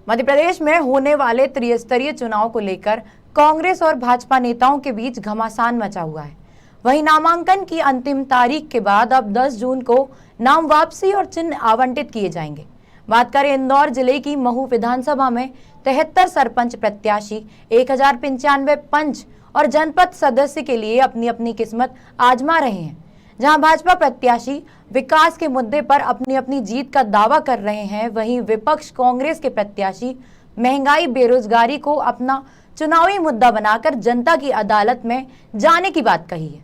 मध्य प्रदेश में होने वाले त्रिस्तरीय चुनाव को लेकर कांग्रेस और भाजपा नेताओं के बीच घमासान मचा हुआ है। वहीं नामांकन की अंतिम तारीख के बाद अब 10 जून को नाम वापसी और चिन्ह आवंटित किए जाएंगे। बात करें इंदौर जिले की महू विधानसभा में 73 सरपंच प्रत्याशी, 1095 पंच और जनपद सदस्य के लिए अपनी अपनी किस्मत आजमा रहे हैं। जहां भाजपा प्रत्याशी विकास के मुद्दे पर अपनी अपनी जीत का दावा कर रहे हैं, वहीं विपक्ष कांग्रेस के प्रत्याशी महंगाई, बेरोजगारी को अपना चुनावी मुद्दा बनाकर जनता की अदालत में जाने की बात कही है।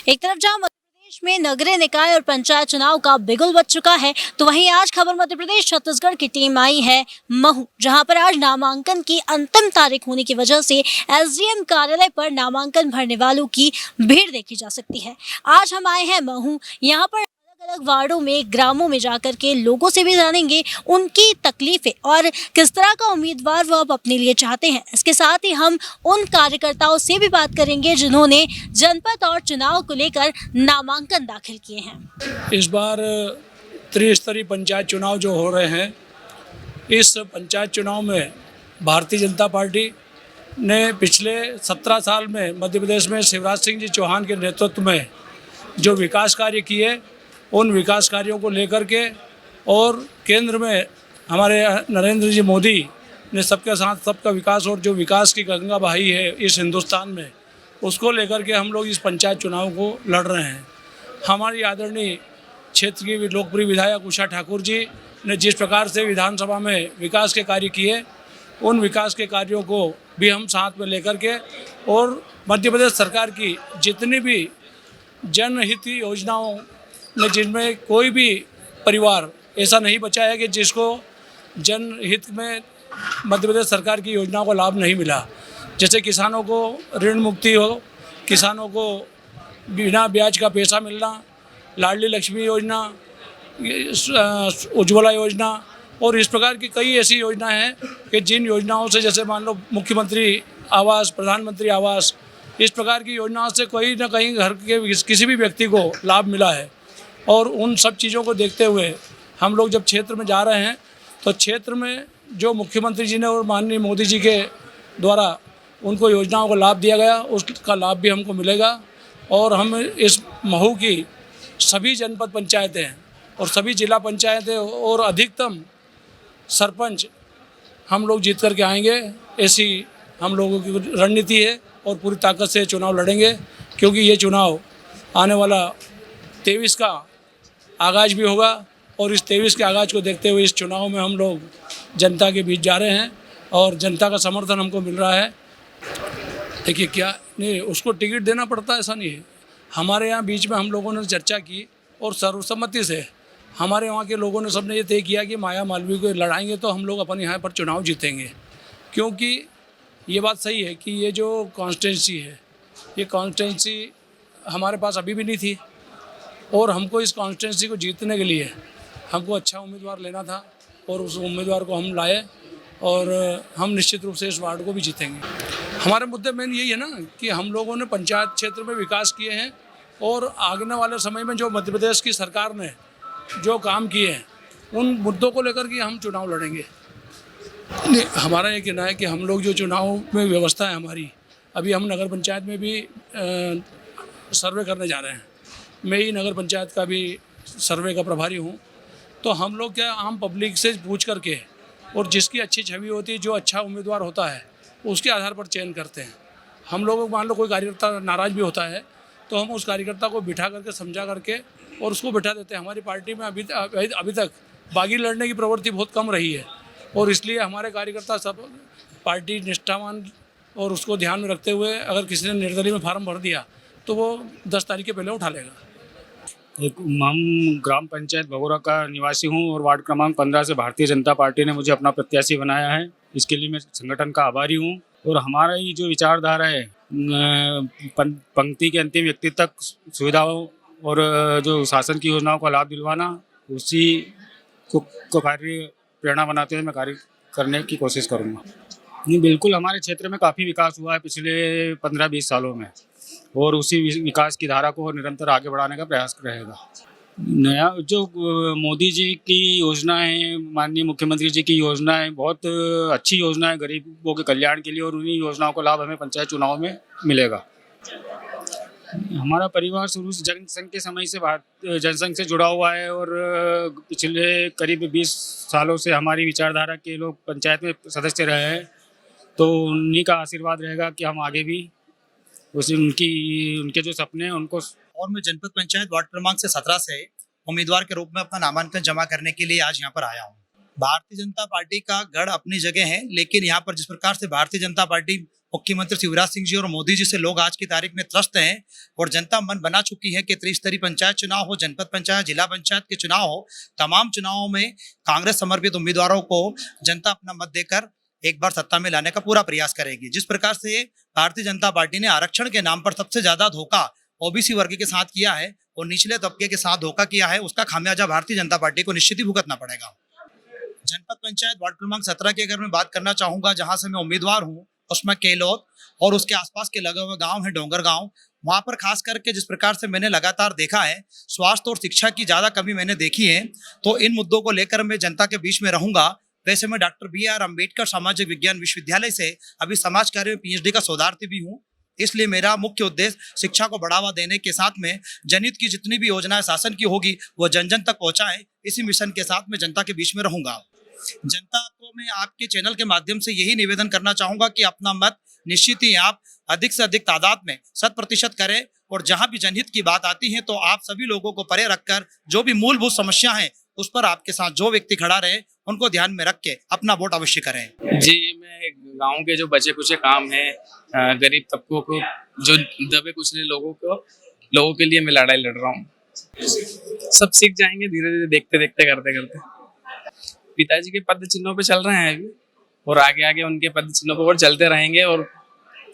एक तरफ जहां मध्य प्रदेश में नगरीय निकाय और पंचायत चुनाव का बिगुल बज चुका है, तो वहीं आज खबर मध्य प्रदेश छत्तीसगढ़ की टीम आई है महू, जहां पर आज नामांकन की अंतिम तारीख होने की वजह से एसडीएम कार्यालय पर नामांकन भरने वालों की भीड़ देखी जा सकती है। आज हम आए हैं महू, यहाँ पर अलग वार्डों में, ग्रामों में जाकर के लोगों से भी जानेंगे उनकी तकलीफें और किस तरह का उम्मीदवार वो अब अपने लिए चाहते हैं। इसके साथ ही हम उन कार्यकर्ताओं से भी बात करेंगे जिन्होंने जनपद और चुनाव को लेकर नामांकन दाखिल किए हैं। इस बार त्रिस्तरीय पंचायत चुनाव जो हो रहे हैं, इस पंचायत चुनाव में भारतीय जनता पार्टी ने पिछले 17 साल में मध्य प्रदेश में शिवराज सिंह जी चौहान के नेतृत्व में जो विकास कार्य किए, उन विकास कार्यों को लेकर के, और केंद्र में हमारे नरेंद्र जी मोदी ने सबके साथ सबका विकास और जो विकास की गंगा बहाई है इस हिंदुस्तान में, उसको लेकर के हम लोग इस पंचायत चुनाव को लड़ रहे हैं। हमारी आदरणीय क्षेत्र की लोकप्रिय विधायक उषा ठाकुर जी ने जिस प्रकार से विधानसभा में विकास के कार्य किए, उन विकास के कार्यों को भी हम साथ में लेकर के, और मध्य प्रदेश सरकार की जितनी भी जनहित योजनाओं में, जिनमें कोई भी परिवार ऐसा नहीं बचा है कि जिसको जनहित में मध्य प्रदेश सरकार की योजनाओं का लाभ नहीं मिला। जैसे किसानों को ऋण मुक्ति हो, किसानों को बिना ब्याज का पैसा मिलना, लाडली लक्ष्मी योजना, उज्ज्वला योजना, और इस प्रकार की कई ऐसी योजनाएं हैं कि जिन योजनाओं से, जैसे मान लो मुख्यमंत्री आवास, प्रधानमंत्री आवास, इस प्रकार की योजनाओं से कहीं ना कहीं घर के किसी भी व्यक्ति को लाभ मिला है। और उन सब चीज़ों को देखते हुए हम लोग जब क्षेत्र में जा रहे हैं, तो क्षेत्र में जो मुख्यमंत्री जी ने और माननीय मोदी जी के द्वारा उनको योजनाओं को लाभ दिया गया, उसका लाभ भी हमको मिलेगा। और हम इस महू की सभी जनपद पंचायतें और सभी जिला पंचायतें और अधिकतम सरपंच हम लोग जीत करके आएंगे, ऐसी हम लोगों की रणनीति है, और पूरी ताकत से चुनाव लड़ेंगे। क्योंकि ये चुनाव आने वाला 23 का आगाज़ भी होगा, और इस 23 के आगाज़ को देखते हुए इस चुनाव में हम लोग जनता के बीच जा रहे हैं, और जनता का समर्थन हमको मिल रहा है। देखिए, क्या नहीं उसको टिकट देना पड़ता है, ऐसा नहीं है। हमारे यहाँ बीच में हम लोगों ने चर्चा की, और सर्वसम्मति से हमारे वहाँ के लोगों ने सबने ये तय किया कि माया मालवीय को लड़ाएंगे तो हम लोग अपने यहाँ पर चुनाव जीतेंगे। क्योंकि ये बात सही है कि ये जो कॉन्स्टिट्यूंसी है, ये कॉन्स्टिट्यूंसी हमारे पास अभी भी नहीं थी, और हमको इस कॉन्स्टिट्यूंसी को जीतने के लिए हमको अच्छा उम्मीदवार लेना था, और उस उम्मीदवार को हम लाए, और हम निश्चित रूप से इस वार्ड को भी जीतेंगे। हमारे मुद्दे मेन यही है ना कि हम लोगों ने पंचायत क्षेत्र में विकास किए हैं, और आगे वाले समय में जो मध्य प्रदेश की सरकार ने जो काम किए हैं, उन मुद्दों को लेकर के हम चुनाव लड़ेंगे। हमारा ये कहना है कि हम लोग जो चुनाव में व्यवस्था है हमारी, अभी हम नगर पंचायत में भी सर्वे करने जा रहे हैं। मैं ही नगर पंचायत का भी सर्वे का प्रभारी हूँ। तो हम लोग क्या आम पब्लिक से पूछ करके, और जिसकी अच्छी छवि होती है, जो अच्छा उम्मीदवार होता है, उसके आधार पर चयन करते हैं। हम लोगों को मान लो कोई कार्यकर्ता नाराज़ भी होता है, तो हम उस कार्यकर्ता को बिठा करके, समझा करके, और उसको बिठा देते हैं। हमारी पार्टी में अभी तक बागी लड़ने की प्रवृत्ति बहुत कम रही है, और इसलिए हमारे कार्यकर्ता सब पार्टी निष्ठावान, और उसको ध्यान में रखते हुए अगर किसी ने निर्दलीय में फार्म भर दिया तो वो 10 तारीख के पहले उठा लेगा। हम ग्राम पंचायत भगोरा का निवासी हूं, और वार्ड क्रमांक 15 से भारतीय जनता पार्टी ने मुझे अपना प्रत्याशी बनाया है। इसके लिए मैं संगठन का आभारी हूं। और हमारा ये जो विचारधारा है, पंक्ति के अंतिम व्यक्ति तक सुविधाओं और जो शासन की योजनाओं का लाभ दिलवाना, उसी को कार्य प्रेरणा बनाते हुए मैं कार्य करने की कोशिश करूँगा। नहीं, बिल्कुल हमारे क्षेत्र में काफ़ी विकास हुआ है पिछले 15-20 सालों में, और उसी विकास की धारा को निरंतर आगे बढ़ाने का प्रयास रहेगा। नया जो मोदी जी की योजना है, माननीय मुख्यमंत्री जी की योजना है, बहुत अच्छी योजना है गरीबों के कल्याण के लिए, और उन्हीं योजनाओं का लाभ हमें पंचायत चुनाव में मिलेगा। हमारा परिवार शुरू से जनसंघ के समय से जनसंघ से जुड़ा हुआ है, और पिछले करीब 20 सालों से हमारी विचारधारा के लोग पंचायत में सदस्य रहे हैं, तो उन्हीं का आशीर्वाद रहेगा कि हम आगे भी उनके जो सपने हैं उनको। और मैं जनपद पंचायत वार्ड क्रमांक से 17 से उम्मीदवार के रूप में अपना नामांकन जमा करने के लिए आज यहाँ पर आया हूँ। भारतीय जनता पार्टी का गढ़ अपनी जगह है, लेकिन यहाँ पर जिस प्रकार से भारतीय जनता पार्टी मुख्यमंत्री शिवराज सिंह जी और मोदी जी से लोग आज की तारीख में त्रस्त हैं, और जनता मन बना चुकी है कि त्रिस्तरीय पंचायत चुनाव हो, जनपद पंचायत, जिला पंचायत के चुनाव हो, तमाम चुनावों में कांग्रेस समर्पित उम्मीदवारों को जनता अपना मत देकर एक बार सत्ता में लाने का पूरा प्रयास करेगी। जिस प्रकार से भारतीय जनता पार्टी ने आरक्षण के नाम पर सबसे ज्यादा धोखा ओबीसी वर्ग के साथ किया है और निचले तबके के साथ धोखा किया है, उसका खामियाजा भारतीय जनता पार्टी को निश्चित ही भुगतना पड़ेगा। जनपद पंचायत वार्ड क्रमांक 17 की अगर मैं बात करना चाहूंगा, जहां से मैं उम्मीदवार हूं, उसमें केलोद और उसके आसपास के लगे हुए गांव है डोंगर गांव। वहां पर खास करके जिस प्रकार से मैंने लगातार देखा है, स्वास्थ्य और शिक्षा की ज्यादा कमी मैंने देखी है, तो इन मुद्दों को लेकर मैं जनता के बीच में रहूंगा। वैसे मैं डॉक्टर BR अम्बेडकर सामाजिक विज्ञान विश्वविद्यालय से अभी समाज कार्य में PhD का शोधार्थी भी हूँ, इसलिए मेरा मुख्य उद्देश्य शिक्षा को बढ़ावा देने के साथ में जनहित की जितनी भी योजनाएं शासन की होगी वो जन जन तक पहुंचाएं, इसी मिशन के साथ मैं जनता के बीच में रहूंगा। जनता को मैं आपके चैनल के माध्यम से यही निवेदन करना चाहूंगा कि अपना मत निश्चित ही आप अधिक से अधिक तादाद में 100% करें, और जहां भी जनहित की बात आती है तो आप सभी लोगों को परे रखकर जो भी मूलभूत समस्या है उस पर आपके साथ जो व्यक्ति खड़ा रहे उनको ध्यान में रख के अपना वोट अवश्य करें। जी, मैं गांव के जो बचे कुचे काम हैं, गरीब तबकों को, जो दबे कुचले लोगों के लिए मैं लड़ाई लड़ रहा हूँ। सब सीख जाएंगे धीरे धीरे, देखते देखते करते करते। पिताजी के पद चिन्हों पे चल रहे हैं अभी, और आगे आगे उनके पद चिन्हों पे और चलते रहेंगे, और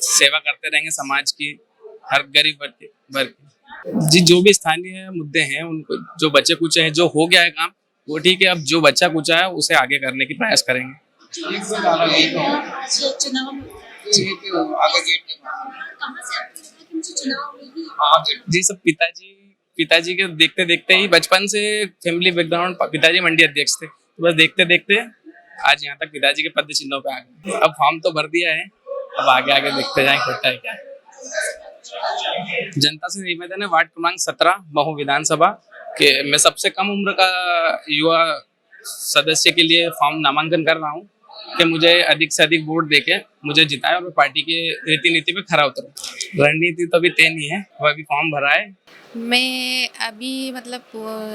सेवा करते रहेंगे समाज की, हर गरीब वर्ग की। जी, जो भी स्थानीय मुद्दे हैं उनको, जो बचे कुचे हैं, जो हो गया है काम वो ठीक है, अब जो बच्चा कुचा है उसे आगे करने की प्रयास करेंगे। जी, सब पिताजी के देखते देखते ही, बचपन से फैमिली बैकग्राउंड, पिताजी मंडी अध्यक्ष थे, तो बस देखते देखते आज यहाँ तक पिताजी के पद चिन्हों पे आ गए। अब फॉर्म तो भर दिया है, अब आगे आगे देखते जाएं होता है क्या। जनता से निवेदन है, वार्ड क्रमांक 17 महू विधानसभा के मैं सबसे कम उम्र का युवा सदस्य के लिए फॉर्म नामांकन कर रहा हूँ कि मुझे अधिक से अधिक वोट देके मुझे जिताए और मैं पार्टी के रीति नीति पे खरा उतरूं। रणनीति तो अभी तय नहीं है, वह अभी फॉर्म भरा है। मैं अभी मतलब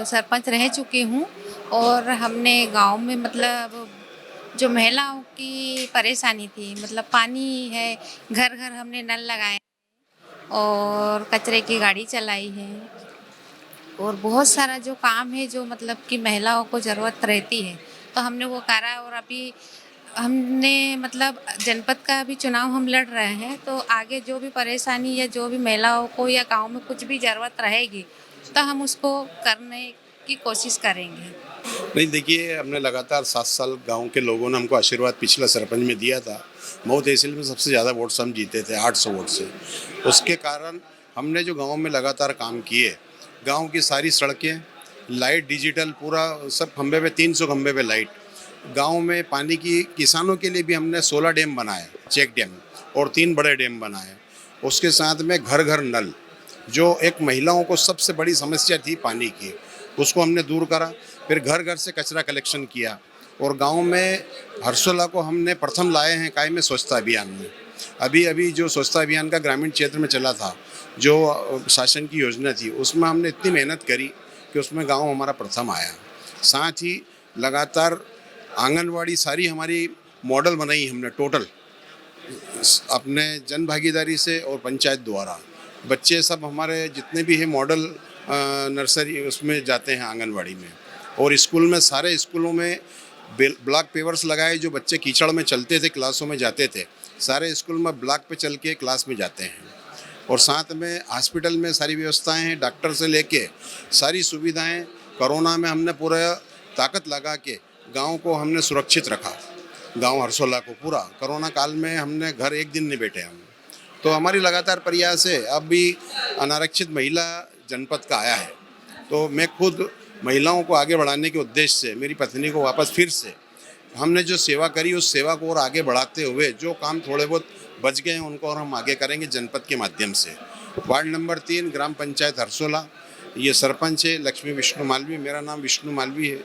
सरपंच रह चुकी हूँ, और हमने गांव में मतलब जो महिलाओं की परेशानी थी, मतलब पानी है, घर घर हमने नल लगाए और कचरे की गाड़ी चलाई है, और बहुत सारा जो काम है जो मतलब कि महिलाओं को ज़रूरत रहती है तो हमने वो करा। और अभी हमने मतलब जनपद का भी चुनाव हम लड़ रहे हैं, तो आगे जो भी परेशानी या जो भी महिलाओं को या गांव में कुछ भी ज़रूरत रहेगी तो हम उसको करने की कोशिश करेंगे। नहीं, देखिए, हमने लगातार 7 साल गांव के लोगों ने हमको आशीर्वाद पिछला सरपंच में दिया था। मऊ तहसील में सबसे ज़्यादा वोट से हम जीते थे, 800 वोट से। उसके कारण हमने जो गांव में लगातार काम किए, गांव की सारी सड़कें, लाइट डिजिटल, पूरा सब खंबे पे, 300 खंबे पे लाइट। गांव में पानी की, किसानों के लिए भी हमने 16 डैम बनाए, चेक डैम, और 3 बड़े डैम बनाए। उसके साथ में घर घर नल, जो एक महिलाओं को सबसे बड़ी समस्या थी पानी की, उसको हमने दूर करा। फिर घर घर से कचरा कलेक्शन किया, और गांव में हर्षोला को हमने प्रथम लाए हैं कायम में स्वच्छता अभियान में। अभी जो स्वच्छता अभियान का ग्रामीण क्षेत्र में चला था, जो शासन की योजना थी, उसमें हमने इतनी मेहनत करी कि उसमें गांव हमारा प्रथम आया। साथ ही लगातार आंगनवाड़ी सारी हमारी मॉडल बनाई हमने, टोटल अपने जन भागीदारी से और पंचायत द्वारा। बच्चे सब हमारे जितने भी हैं मॉडल नर्सरी उसमें जाते हैं आंगनवाड़ी में, और स्कूल में, सारे स्कूलों में ब्लॉक पेवर्स लगाए। जो बच्चे कीचड़ में चलते थे, क्लासों में जाते थे, सारे स्कूल में ब्लॉक पे चल के क्लास में जाते हैं। और साथ में हॉस्पिटल में सारी व्यवस्थाएं हैं, डॉक्टर से लेके सारी सुविधाएं। कोरोना में हमने पूरा ताकत लगा के गांव को हमने सुरक्षित रखा, गांव हर्षोला को पूरा। कोरोना काल में हमने घर एक दिन नहीं बैठे हम। तो हमारी लगातार प्रयास है। अब भी अनारक्षित महिला जनपद का आया है, तो मैं खुद महिलाओं को आगे बढ़ाने के उद्देश्य से मेरी पत्नी को वापस फिर से हमने जो सेवा करी उस सेवा को और आगे बढ़ाते हुए जो काम थोड़े बहुत बच गए हैं उनको और हम आगे करेंगे जनपद के माध्यम से। वार्ड नंबर 3 ग्राम पंचायत हरसोला, ये सरपंच है लक्ष्मी विष्णु मालवी, मेरा नाम विष्णु मालवी है।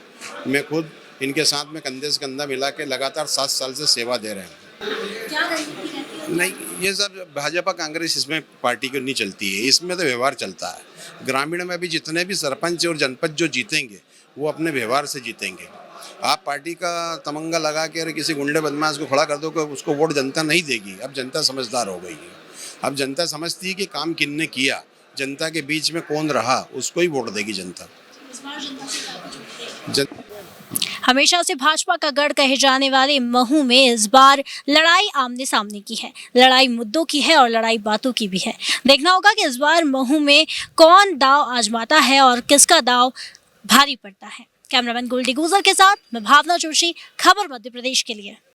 मैं खुद इनके साथ में कंधे से कंधा मिला के लगातार 7 साल से सेवा दे रहे हैं। नहीं, ये सब भाजपा कांग्रेस इसमें पार्टी की नहीं चलती है, इसमें तो व्यवहार चलता है। ग्रामीण में भी जितने भी सरपंच और जनपद जो जीतेंगे वो अपने व्यवहार से जीतेंगे। आप पार्टी का तमंगा लगा के अगर किसी गुंडे बदमाश को खड़ा कर दो कि उसको वोट जनता नहीं देगी। अब जनता समझदार हो गई है, अब जनता समझती है कि काम किसने किया, जनता के बीच में कौन रहा, उसको ही वोट देगी जनता। हमेशा से भाजपा का गढ़ कहे जाने वाले महू में इस बार लड़ाई आमने सामने की है। लड़ाई मुद्दों की है और लड़ाई बातों की भी है। देखना होगा कि इस बार महू में कौन दाव आजमाता है और किसका दाव भारी पड़ता है। कैमरामैन गोल्डी गुजर के साथ मैं भावना जोशी, खबर मध्य प्रदेश के लिए।